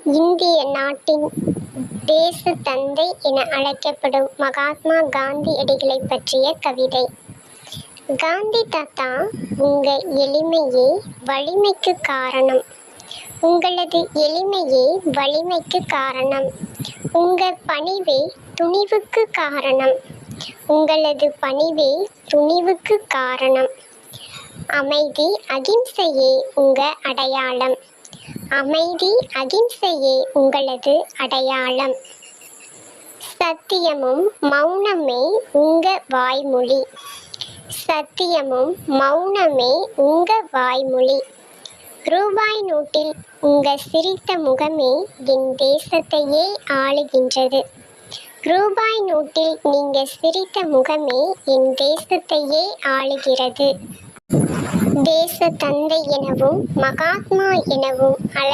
இந்திய நாட்டின் தேச தந்தை என அழைக்கப்படும் மகாத்மா காந்தியடிகளை பற்றிய கவிதை. காந்தி தாத்தா, உங்க எளிமையே வலிமைக்கு காரணம். உங்களது எளிமையே வலிமைக்கு காரணம். உங்க பணிவே துணிவுக்கு காரணம். உங்களது பணிவே துணிவுக்கு காரணம். அமைதி அகிம்சையே உங்க அடையாளம். அமைதி அகிம்சையே உங்களது அடையாளம். சத்தியமும் மௌனமே உங்க வாய்மொழி. சத்தியமும் மௌனமே உங்க வாய்மொழி. ரூபாய் நோட்டில் உங்க சிரித்த முகமே என் தேசத்தையே ஆளுகின்றது. ரூபாய் நோட்டில் நீங்க சிரித்த முகமே என் தேசத்தையே ஆளுகிறது. தேச தந்தை எனவும் மகாத்மா எனவும்